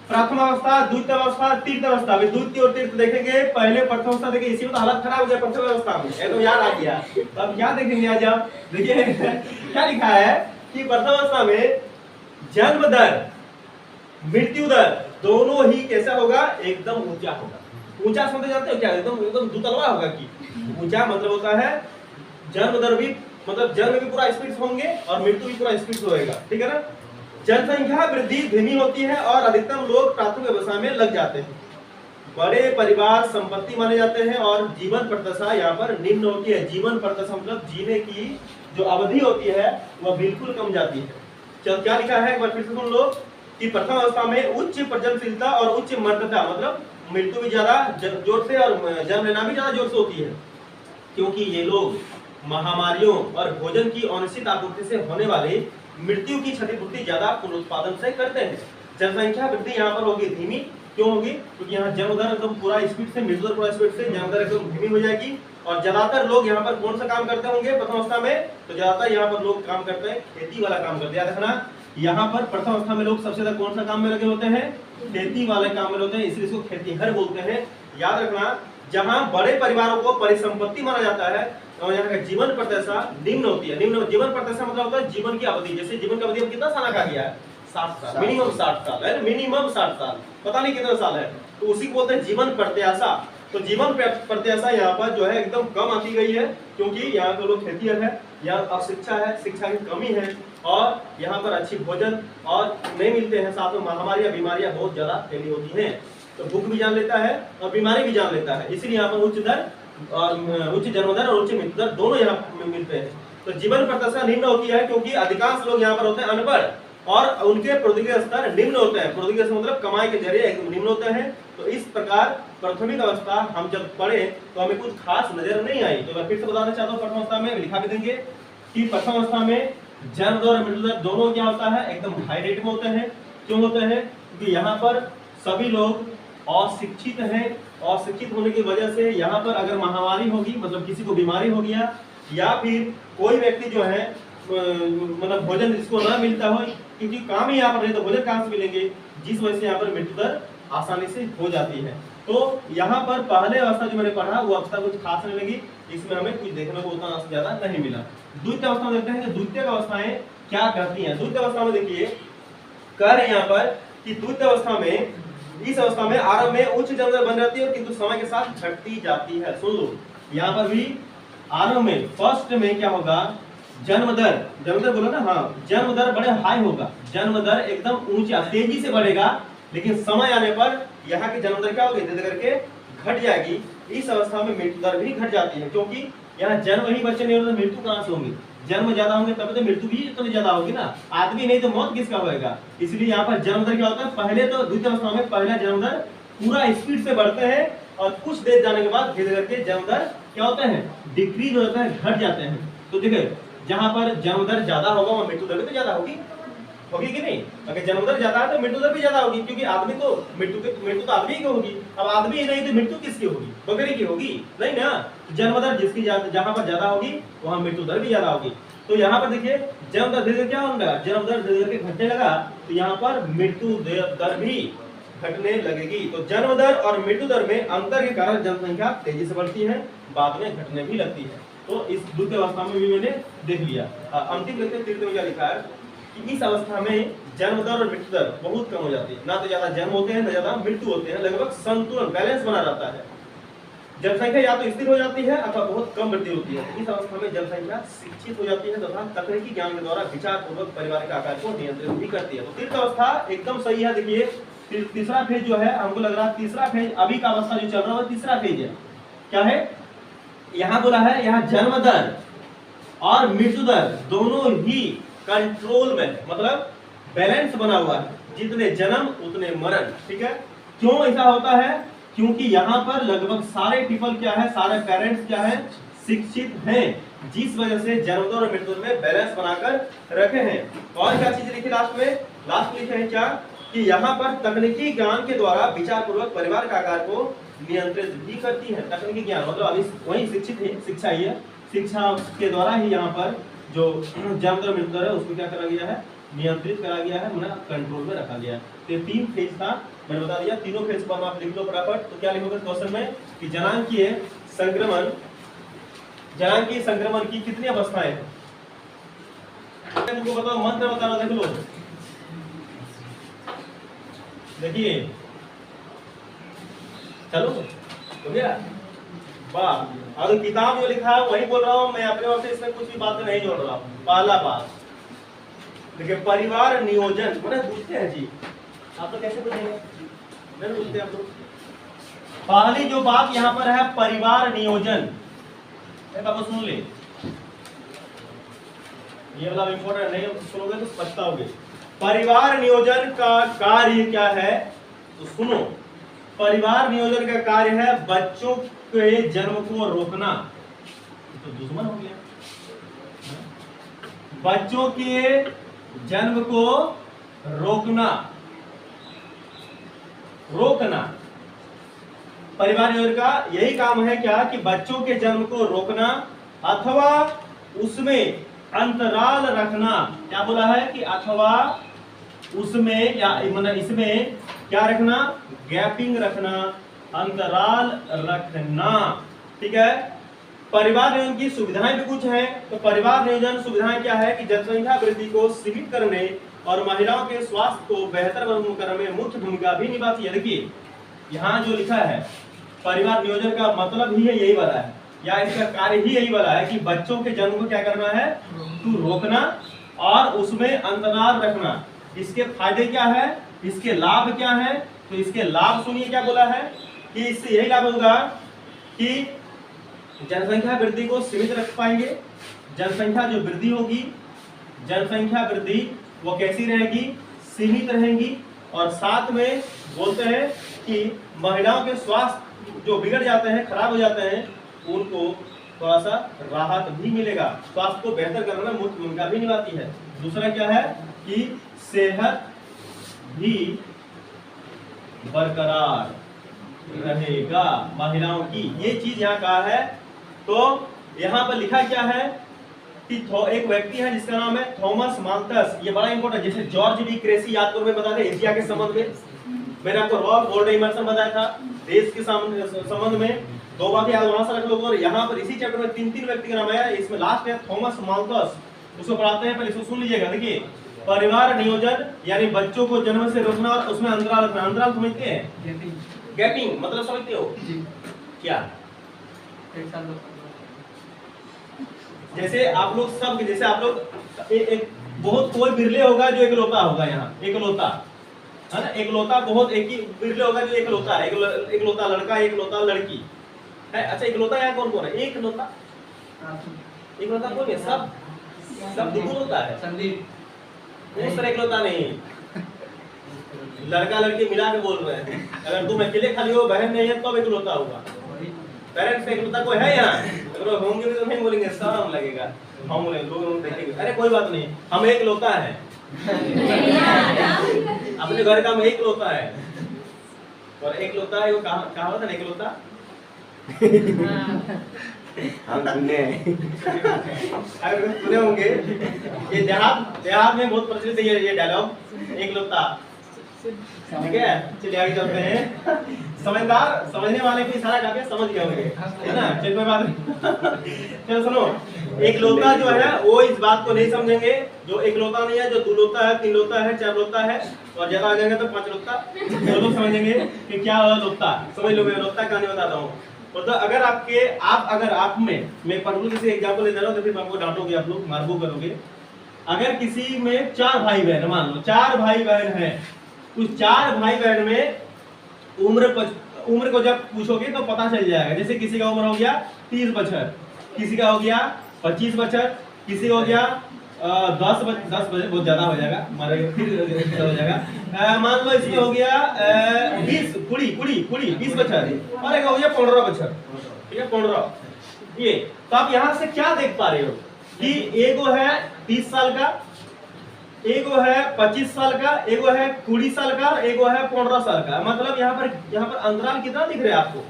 प्रथम अवस्था, द्वितीय अवस्था, तृतीय अवस्था। अभी द्वितीय और तृतीय देखेंगे, पहले प्रथम अवस्था देखेंगे, इसी में तो हालत खराब हो गया प्रथम अवस्था में, ये तो याद आ गया। तो अब क्या देखेंगे आज आप, देखिए क्या लिखा है कि प्रथम अवस्था में जन्म दर, मृत्यु दर दोनों ही कैसा होगा, एकदम ऊंचा होगा। ऊंचा समझते जानते हो क्या, एकदम दुतलवा होगा। कि ऊंचा मतलब होता है जन्म दर भी, मतलब जन्म भी पूरा स्पीड होंगे और मृत्यु भी पूरा स्पीड होएगा, ठीक है ना। जनसंख्या वृद्धि धीमी होती है और अधिकतम लोग प्राथमिक व्यवसाय में लग जाते हैं। बड़े परिवार संपत्ति माने जाते हैं और जीवन प्रत्याशा यहाँ पर निम्न होती है। जीवन प्रत्याशा मतलब जीने की जो अवधि होती है वह बिल्कुल कम जाती है। चलो क्या लिखा है एक बार फिर से सुन लो कि प्रथम अवस्था में उच्च प्रजननशीलता और उच्च मर्दता, मतलब मृत्यु भी ज्यादा जोर से और जन्म लेना भी ज्यादा जोर से होती है, क्योंकि ये लोग महामारियों और भोजन की अनिश्चित आपूर्ति से होने वाले मृत्यु की क्षतिपूर्ति ज्यादा पुनरुत्पादन से करते हैं। जनसंख्या वृद्धि यहाँ पर होगी धीमी, क्यों होगी, क्योंकि यहाँ जन्म दर एकदम पूरा स्पीड से, मृत्यु दर पूरा स्पीड से, जन्म दर एकदम धीमी हो जाएगी। और ज्यादातर लोग यहाँ पर कौन सा काम करते होंगे प्रथम अवस्था में, तो ज्यादातर यहाँ पर लोग काम करते हैं खेती वाला काम करते हैं। याद रखना यहाँ पर प्रथम अवस्था में लोग सबसे ज्यादा कौन सा काम में लगे होते हैं, खेती वाले काम में होते हैं, इसलिए इसको खेतीहर बोलते हैं। याद रखना, जहाँ बड़े परिवारों को परिसंपत्ति माना जाता है और यहाँ का जीवन प्रत्याशा निम्न होती है। निम्न जीवन प्रत्याशा मतलब होता है जीवन की अवधि। जैसे जीवन की अवधि हम कितना साल का गया है, 60 साल, मिनिमम 60 साल है, मिनिमम 60 साल, पता नहीं कितना साल है, तो उसी को बोलते हैं जीवन प्रत्याशा। तो जीवन प्रत्याशा यहाँ पर जो है एकदम कम आती गई है, क्योंकि यहाँ के लोग खेतिहर है, यहाँ अशिक्षा है, शिक्षा की कमी है, और यहाँ पर अच्छी भोजन और नहीं मिलते हैं, साथ में महामारियां बीमारियां बहुत ज्यादा फैली होती हैं। तो भूख भी जान लेता है और बीमारी भी जान लेता है, इसलिए यहाँ पर उच्च दर और उच्च जन्म दर और उच्च मृत्यु दर दोनों यहाँ मिलते हैं। तो जीवन प्रत्याशा निम्न होती है क्योंकि अधिकांश लोग यहाँ पर होते हैं अनपढ़ और उनके प्रौद्योगिकी स्तर निम्न होते हैं। प्रौद्योगिकी मतलब कमाई के जरिए एकदम निम्न होते हैं। तो इस प्रकार प्राथमिक अवस्था हम जब पढ़े तो हमें कुछ खास नजर नहीं आई। तो मैं फिर से बताना चाहता हूँ, प्रथम अवस्था में लिखा भी देंगे कि प्रथम अवस्था में जन्म दर और मृत्यु दर दोनों क्या होता है, एकदम हाई रेट में होते हैं। क्यों होते हैं? क्योंकि यहाँ पर सभी लोग अशिक्षित हैं। अशिक्षित होने की वजह से यहाँ पर अगर महामारी होगी, मतलब किसी को बीमारी हो गया, या फिर कोई व्यक्ति जो है मतलब भोजन जिसको ना मिलता हो, क्योंकि काम ही यहाँ पर नहीं तो भोजन कहाँ से मिलेंगे, जिस वजह से यहाँ पर मृत्यु दर आसानी से हो जाती है। तो यहाँ पर पहले अवस्था जो मैंने पढ़ा वो अवस्था कुछ खास नहीं लगी, इसमें हमें कुछ देखने को उतना ज्यादा नहीं मिला। द्वितीय अवस्था में देखते हैं कि द्वितीय अवस्थाएं क्या करती हैं। द्वितीय अवस्था में देखिए कह रहे हैं यहाँ पर कि द्वितीय अवस्था में, इस अवस्था में आरंभ में उच्च जन्म दर बन जाती है, किंतु समय के साथ घटती जाती है। सुन लो, यहाँ पर भी आरंभ में फर्स्ट में क्या होगा, जन्म दर बोलो ना, हाँ, जन्म दर बड़े हाई होगा, जन्म दर एकदम ऊंचा तेजी से बढ़ेगा, लेकिन समय आने पर यहाँ की जन्म दर क्या होगी, धीरे करके घट जाएगी। इस अवस्था में मृत्यु दर भी घट जाती है, क्योंकि यहाँ जन्म ही बच्चे नहीं होते तो मृत्यु कहाँ से होंगी, जन्म ज्यादा होंगे तब तो मृत्यु भी तो ज्यादा होगी ना, आदमी नहीं तो मौत किसका होएगा। इसलिए यहाँ पर जन्म दर क्या होता है, पहले तो द्वितीय अवस्था में पहला जन्म दर पूरा स्पीड से बढ़ते हैं और कुछ देर जाने के बाद धीरे करके जन्म दर क्या होते हैं, डिक्रीज होता है, घट जाते हैं। तो देखिए जहां पर जन्म दर ज्यादा होगा वहां मृत्यु दर भी ज्यादा होगी कि नहीं। अगर जन्म दर ज्यादा है तो मृत्यु दर भी ज्यादा होगी, क्योंकि आदमी तो मृत्यु तो आदमी की होगी। अब आदमी ही नहीं तो मृत्यु किसकी होगी, बकरी की होगी, नहीं ना। जन्म दर जिसकी जहां पर ज्यादा होगी वहां मृत्यु दर भी ज्यादा होगी। तो यहाँ पर देखिए जन्म दर धीरे क्या होने लगा, जन्म दर धीरे धीरे घटने लगा, तो यहाँ पर मृत्यु दर भी घटने लगेगी। तो जन्म दर और मृत्यु दर में अंतर के कारण जनसंख्या तेजी से बढ़ती है, बाद में घटने भी लगती है। तो इस द्वितीय अवस्था में भी मैंने देख लिया। अंतिम देखते तृतीय में क्या लिखा है कि इस अवस्था में जन्म दर और मृत्यु दर बहुत कम हो जाती है, ना तो ज्यादा जन्म होते हैं ना ज्यादा मृत्यु होते हैं, लगभग संतुलन बैलेंस बना रहता है। जनसंख्या या तो स्थिर हो जाती है अथवा बहुत कम वृद्धि होती है। इस अवस्था में जनसंख्या शिक्षित हो जाती है तथा तकनीकी ज्ञान के द्वारा विचार पूर्वक पारिवारिक आकार को नियंत्रित भी करती है। तो तृतीय अवस्था एकदम सही है। देखिए तीसरा फेज जो है, हमको लग रहा है तीसरा फेज अभी का अवस्था जो चल रहा है तीसरा फेज है। क्या है यहाँ बोला है, यहाँ जन्म दर और मृत्यु दर दोनों ही कंट्रोल में, मतलब बैलेंस बना हुआ है, जितने जन्म उतने मरण। ठीक है, क्यों ऐसा होता है, क्योंकि यहाँ पर लगभग सारे पीपल क्या है, सारे पेरेंट्स क्या है, शिक्षित हैं, जिस वजह से जन्म दर और मृत्यु दर में बैलेंस बनाकर रखे हैं। और क्या चीज लिखी लास्ट में लिखे हैं क्या कि यहाँ पर तकनीकी ज्ञान के द्वारा विचार पूर्वक परिवार का आकार को नियंत्रित भी करती है। तकनीकी ज्ञान मतलब अभी वही शिक्षित है, शिक्षा ही है, शिक्षा के द्वारा ही यहाँ पर जो जन्म दर मृत्यु दर है उसको क्या करा गया है, नियंत्रित करा गया है, मतलब कंट्रोल में रखा गया है। तो तीन फेज था, मैंने बता दिया, तीनों फेज पर आप लिख लो फटाफट। तो क्या लिखोगे क्वेश्चन में कि जनांकीय संक्रमण की कितनी अवस्थाएं हैं, तुमको बताओ, मंत्र बताना, देख लो। देखिए चलो हो गया, वाह। और किताब जो लिखा है वही बोल रहा हूँ मैं, अपने ओर से इसमें कुछ भी बातें नहीं जोड़ रहा हूँ। पहला बात देखिए, परिवार नियोजन मैंने पूछते हैं जी, आप तो कैसे पूछेंगे, नहीं पूछते आप लोग। पहली जो बात यहाँ पर है परिवार नियोजन, बाबू सुन ले, ये वाला इंपॉर्टेंट नहीं, सुनोगे तो पछताओगे। परिवार नियोजन का कार्य क्या है, तो सुनो। परिवार नियोजन का कार्य है बच्चों के जन्म को रोकना, तो दुश्मन हो गया, बच्चों के जन्म को रोकना परिवार नियोजन का यही काम है क्या कि बच्चों के जन्म को रोकना अथवा उसमें अंतराल रखना। क्या बोला है कि अथवा उसमें या मतलब इसमें क्या रखना, गैपिंग रखना, अंतराल रखना। ठीक है, परिवार नियोजन की सुविधाएं भी कुछ हैं। तो परिवार नियोजन सुविधाएं क्या है कि जनसंख्या वृद्धि को सीमित करने और महिलाओं के स्वास्थ्य को बेहतर करने में मुख्य भूमिका भी निभाती है। देखिए यहाँ जो लिखा है परिवार नियोजन का मतलब ही है यही वाला है, या इसका कार्य ही यही वाला है कि बच्चों के जन्म को क्या करना है, टू रोकना और उसमें अंतराल रखना। इसके फायदे क्या है, इसके लाभ क्या है? तो इसके लाभ सुनिए क्या बोला है कि इससे यही लाभ होगा कि जनसंख्या वृद्धि को सीमित रख पाएंगे। जनसंख्या जो वृद्धि होगी, जनसंख्या वृद्धि वो कैसी रहेगी, सीमित रहेगी। और साथ में बोलते हैं कि महिलाओं के स्वास्थ्य जो बिगड़ जाते हैं, खराब हो जाते हैं, उनको थोड़ा सा राहत भी मिलेगा। स्वास्थ्य को बेहतर करने में मुख्य भूमिका भी निभाती है। दूसरा क्या है कि सेहत भी बरकरार रहेगा महिलाओं की, ये चीज यहाँ कहा है। तो यहाँ पर लिखा क्या है कि एक व्यक्ति है जिसका नाम है थॉमस माल्थस। ये बड़ा इंपॉर्टेंट, जैसे जॉर्ज बी क्रेसी याद करो, मैं बता दें एशिया के संबंध में मैंने आपको रॉल्फ वॉल्डो इमर्सन बताया था। देश के संबंध में दो बातें याद वहां से रख लो। और यहाँ पर इसी चैप्टर में तीन व्यक्ति का नाम है, इसमें लास्ट है थॉमस माल्थस। उसको पढ़ाते हैं, पहले इसको सुन लीजिएगा। देखिए परिवार नियोजन यानी बच्चों को जन्म से रोकना और उसमें अंतराल रखना। अंतराल समझते हैं, गैपिंग मतलब समझते हो क्या? जैसे आप लोग सब, जैसे आप लोग एक बहुत कोई बिरले होगा जो एकलौता होगा, यहाँ एकलौता है ना, एकलौता बहुत एक ही बिरले होगा जो एकलौता है, एकलौता लड़का, एकलौता लड़की है। अच्छा एकलौता यहाँ कौन कौन है? एकलौता, एकलौता कौन है? सब दुगुन होता है, उस तरह एकलौता नहीं, लड़का लड़की मिला के बोल रहे हैं। अगर तुम अकेले खाली हो, बहन नहीं है, तो एकलौता होगा। पेरेंट्स एकलौता कोई है यहाँ? अगर होंगे तो नहीं बोलेंगे, शर्म लगेगा, हम बोलेंगे लोग देखेंगे, अरे कोई बात नहीं, हम एकलौता है, अपने घर का हम एकलौता है। और एकलौता है वो कहा होता है ना, एकलौता हम सुने अगर सुने होंगे, ये देहात में बहुत प्रचलित है ये डायलॉग, एकलौता। ठीक है, चलिए आगे चलते हैं। समझदार समझने वाले को इशारा करके समझ गए होंगे, है ना? चलिए कोई बात नहीं। चलो सुनो, एकलौता जो है वो इस बात को नहीं समझेंगे, जो एकलौता नहीं है, जो दो लोता है, तीन लोता है, चार लोता है, और ज्यादा आ जाएंगे तो पांच लोता, वो लोग समझेंगे कि क्या हुआ लोता। समझ लो, मैं लोता कहानी बताता हूँ। तो अगर आप में मैं पर्टिकुलर किसी एग्जांपल ले रहा हूँ तो फिर आपको डांटोगे, आप लोग मारबो करोगे। अगर किसी में चार भाई बहन, मान लो चार भाई बहन है, उस चार भाई बहन में उम्र को जब पूछोगे तो पता चल जाएगा। जैसे किसी का उम्र हो गया 30 बछर, किसी का हो गया 25 बछर, किसी का हो गया 10 बछर, बहुत ज्यादा हो जाएगा, फिर हो जाएगा। मान लो इसमें हो गया 20 कुड़ी 20 बछर, और एक हो गया 15 बछर, ठीक है 15। ये तो आप यहाँ से क्या देख पा रहे हो कि एगो है 30 साल का, एगो है 25 साल का, एगो है 20 साल का, एगो है 15 साल का। मतलब यहाँ पर अंतराल कितना दिख रहा है आपको?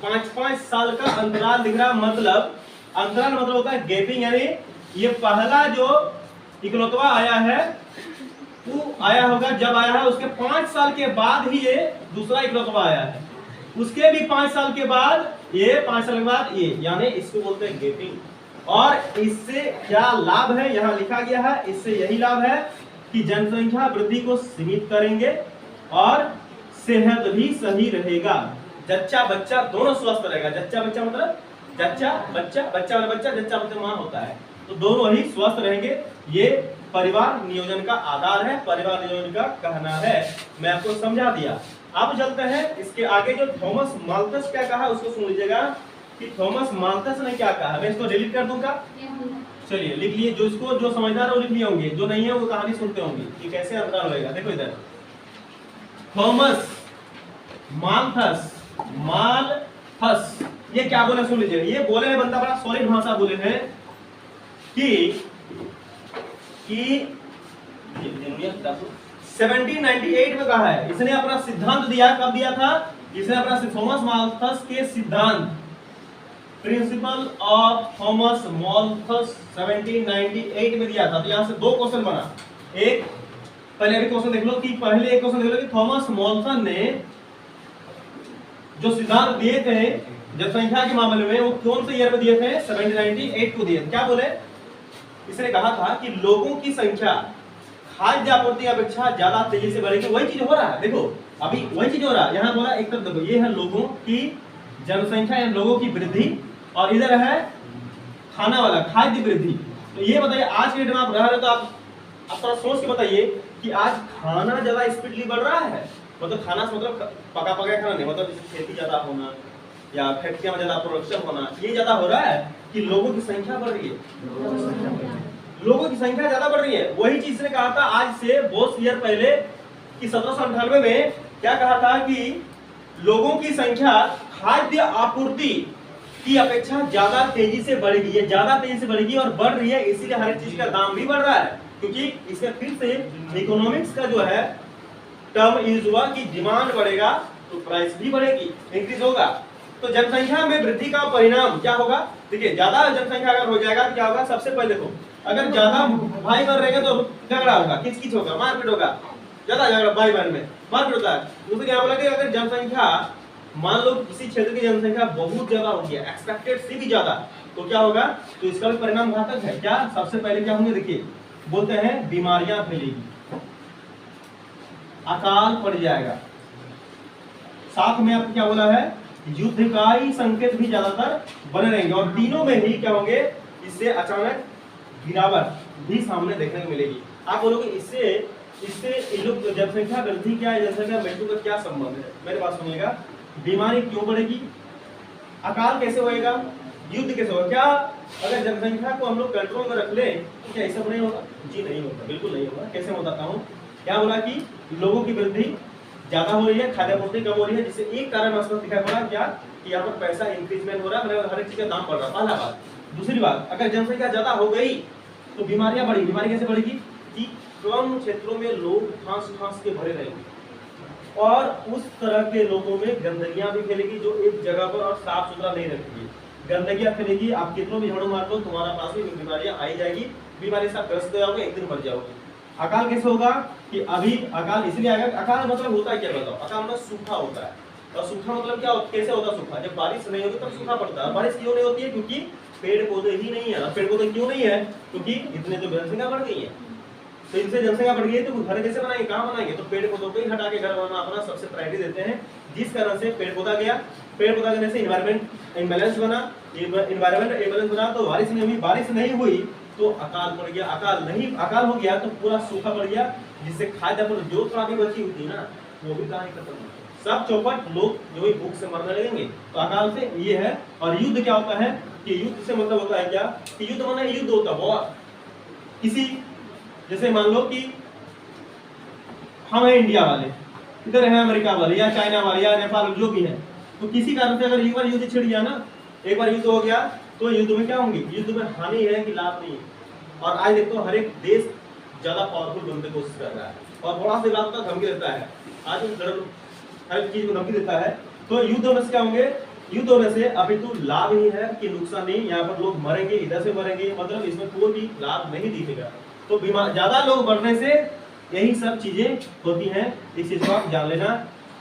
5-5 साल का अंतराल दिख रहा है। मतलब अंतराल मतलब होता है गैपिंग, यानी ये पहला जो इकलौतवा आया है वो आया होगा, जब आया है उसके 5 साल के बाद ही ये दूसरा इकलौतवा आया है, उसके भी 5 साल के बाद ये, 5 साल के बाद ये, यानी इसको बोलते हैं गैपिंग। और इससे क्या लाभ है यहाँ लिखा गया है, इससे यही लाभ है कि जनसंख्या वृद्धि को सीमित करेंगे और सेहत भी सही रहेगा। जच्चा बच्चा दोनों स्वस्थ रहेगा। जच्चा बच्चा मतलब जच्चा बच्चा, बच्चा वाला बच्चा, जच्चा मतलब मां होता है, तो दोनों ही स्वस्थ रहेंगे। ये परिवार नियोजन का आधार है, परिवार नियोजन का कहना है। मैं आपको समझा दिया। अब चलते हैं इसके आगे, जो थॉमस माल्थस क्या कहा उसको सुन लीजिएगा कि थॉमस माल्थस ने क्या कहा। मैं इसको डिलीट कर दूंगा, चलिए लिख लिए, जो इसको जो समझदार है वो लिख लिए होंगे, जो नहीं है वो कहानी सुनते होंगे कि कैसे अंतराल होएगा। देखो इधर, थॉमस माल्थस ये क्या बोले सुन लीजिए। ये बोले हैं, बंदा बड़ा सॉलिड भाषा बोले हैं कि 1798 में कहा है। इसने अपना सिद्धांत दिया, कब दिया था? इसने अपना थॉमस माल्थस के सिद्धांत, प्रिंसिपल ऑफ थॉमस माल्थस 1798 में दिया था। तो यहाँ से दो क्वेश्चन बना। एक पहले अभी क्वेश्चन देख लो कि पहले एक क्वेश्चन देख लो कि थॉमस माल्थस ने जो सिद्धांत दिए थे जनसंख्या के मामले में वो कौन से ईयर में दिए थे? 1798 को दिए। क्या बोले? इसने कहा था कि लोगों की संख्या खाद्य आपूर्ति की अपेक्षा ज्यादा तेजी से बढ़ेगी। वही चीज हो रहा है, देखो अभी वही चीज हो रहा है। यहाँ बोला एक तरफ देखो, ये है लोगों की जनसंख्या या लोगों की वृद्धि, और इधर है खाना वाला खाद्य वृद्धि। तो ये बताइए आज के डेट में आप रह रहे, तो आप थोड़ा सोच के बताइए कि आज खाना ज्यादा स्पीडली बढ़ रहा है, मतलब खाना से मतलब पका पका खाना नहीं, मतलब जैसे खेती ज्यादा होना या फैक्ट्रियां में ज्यादा प्रोडक्शन होना, ये ज्यादा हो रहा है कि लोगों की संख्या बढ़ रही है? लोगों की संख्या ज्यादा बढ़ रही है। वही चीज ने कहा था आज से बहुत ईयर पहले कि 1798 में क्या कहा था कि लोगों की संख्या खाद्य आपूर्ति की अपेक्षा ज्यादा तेजी से बढ़ेगी, ये ज्यादा तेजी से बढ़ेगी और बढ़ रही है, इसीलिए हर चीज का दाम भी बढ़ रहा है, क्योंकि इसका फिर से इकोनॉमिक्स का जो है टर्म यूज हुआ कि डिमांड बढ़ेगा तो प्राइस भी बढ़ेगी, इंक्रीज होगा। तो जनसंख्या में वृद्धि का परिणाम क्या होगा? देखिए ज्यादा जनसंख्या अगर हो जाएगा तो क्या होगा? सबसे पहले देखो, अगर ज्यादा भाई बहन रहेंगे तो झगड़ा होगा, किच होगा, मारपीट होगा, ज्यादा झगड़ा भाई बहन में मारपीट होता है। दूसरी क्या बोला कि अगर जनसंख्या मान लो किसी क्षेत्र की जनसंख्या बहुत ज्यादा होगी, एक्सपेक्टेड से भी ज्यादा, तो क्या होगा? तो इसका भी परिणाम घातक है। क्या? सबसे पहले क्या होंगे? देखिए बोलते हैं बीमारियां फैलेगी, अकाल पड़ जाएगा, साथ में आपको क्या बोला है? युद्ध का ही संकेत भी ज्यादातर बने रहेंगे, और तीनों में ही क्या होंगे? इससे अचानक गिरावट भी सामने देखने को मिलेगी। आप बोलोगे इससे जनसंख्या वृद्धि क्या है, जनसंख्या मृत्यु का क्या संबंध है? मेरे पास सुनिएगा, बीमारी क्यों बढ़ेगी, अकाल कैसे होएगा, युद्ध कैसे होगा? क्या अगर जनसंख्या को हम लोग कंट्रोल में रख ले तो क्या ऐसा नहीं होगा? जी नहीं होगा, बिल्कुल नहीं होगा। कैसे मैं बताता हूँ। क्या बोला कि लोगों की वृद्धि ज्यादा हो रही है, खाद्यापूर्ति कम हो रही है, जिससे एक कारण दिखाई पड़ा क्या कि यहाँ पर पैसा इंक्रीजमेंट हो रहा है, मतलब हर एक चीज का दाम बढ़ रहा है, पहला बात। दूसरी बात, अगर जनसंख्या ज्यादा हो गई तो बीमारियां बढ़ी। बीमारी कैसे बढ़ेगी कि कम क्षेत्रों में लोग खांस के भरे रहेंगे, और उस तरह के लोगों में गंदगियां भी फैलेगी जो एक जगह पर और साफ सुथरा नहीं रखेगी, गंदगियां फैलेगी। आप कितनों भी झाड़ू मार दो, तुम्हारा पास भी बीमारियां आई जाएगी, बीमारी से आप ग्रस्त हो जाओगे, एक दिन मर जाओगे। अकाल कैसे होगा कि अभी अकाल इसलिए आएगा, अकाल मतलब होता है क्या बताओ? अकाल मतलब सूखा होता है, और सूखा मतलब क्या कैसे होता है? सूखा जब बारिश नहीं होती तब सूखा पड़ता है। बारिश क्यों नहीं होती है? क्योंकि पेड़ पौधे ही नहीं है। पेड़ पौधे क्यों नहीं है? क्योंकि इतने तो जनसंख्या बढ़ गई है, तो इनसे जनसंख्या बढ़ गई है तो घर कैसे बनाएंगे, कहाँ बनाएंगे? तो पेड़ पौधों को ही हटा के घर बनाना अपना सबसे प्रायोरिटी देते हैं, जिस कारण से पेड़ पौधा गया। पेड़ पौधा करने से इन्वायरमेंट इम्बैलेंस बना, इन्वायरमेंट इम्बैलेंस बना तो बारिश नहीं हुई, बारिश नहीं हुई तो अकाल पड़ गया, अकाल हो गया तो पूरा सूखा पड़ गया, जिससे खाद्य आपूर्ति जो थोड़ा भी बची हुई थी ना वो भी कहानी खत्म हो, सब चौपट, लोग जो ही भूख से मरने लगेंगे। तो अकाल से ये है। और युद्ध क्या होता है कि युद्ध से मतलब होता है क्या कि युद्ध माने युद्ध होता है वॉर। किसी जैसे मान लो कि हम है इंडिया वाले, इधर है अमेरिका वाले या चाइना वाले या नेपाल जो भी है, तो किसी कारण से अगर एक बार युद्ध छिड़ गया ना, एक बार युद्ध हो गया तो युद्ध में क्या होंगे? युद्ध में हानि है कि लाभ नहीं है। और आज देखो हर एक देश ज्यादा पावरफुल बनने की कोशिश कर रहा है, और बड़ा से बात का धमकी देता है, आज हर एक चीज को धमकी देता है। तो युद्ध होने से क्या होंगे? युद्ध होने से अभी तो लाभ ही है कि नुकसान नहीं। यहाँ पर लोग मरेंगे, इधर से मरेंगे, मतलब इसमें कोई भी लाभ नहीं दिखेगा। तो बीमार ज्यादा लोग बढ़ने से यही सब चीजें होती हैं, इस चीज को आप जान लेना।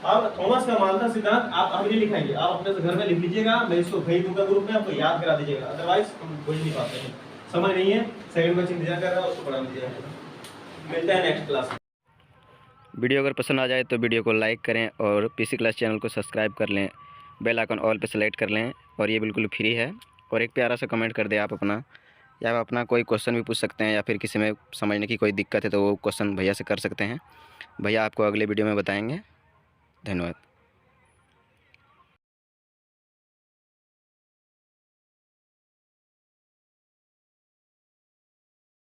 अब थॉमस का माल्था सिद्धांत आप अभी नहीं लिखाएंगे, आप अपने घर में लिख लीजिएगा, मैं इसको भेज दूंगा ग्रुप में, आपको याद करा दीजिएगा, अदरवाइज हम बुझ नहीं पाते हैं, समझ नहीं है। सेकंड बैच इंतजार कर रहा है, उसको पढ़ा दीजिएगा। मिलते हैं नेक्स्ट क्लास में। वीडियो अगर पसंद आ जाए तो वीडियो को लाइक करें और पीसी क्लास चैनल को सब्सक्राइब कर लें, बेल आइकन ऑल पे सेलेक्ट कर लें, और ये बिल्कुल फ्री है। और एक प्यारा सा कमेंट कर दें आप अपना, या आप अपना कोई क्वेश्चन भी पूछ सकते हैं, या फिर किसी में समझने की कोई दिक्कत है तो वो क्वेश्चन भैया से कर सकते हैं। भैया आपको अगले वीडियो में बताएंगे। धन्यवाद।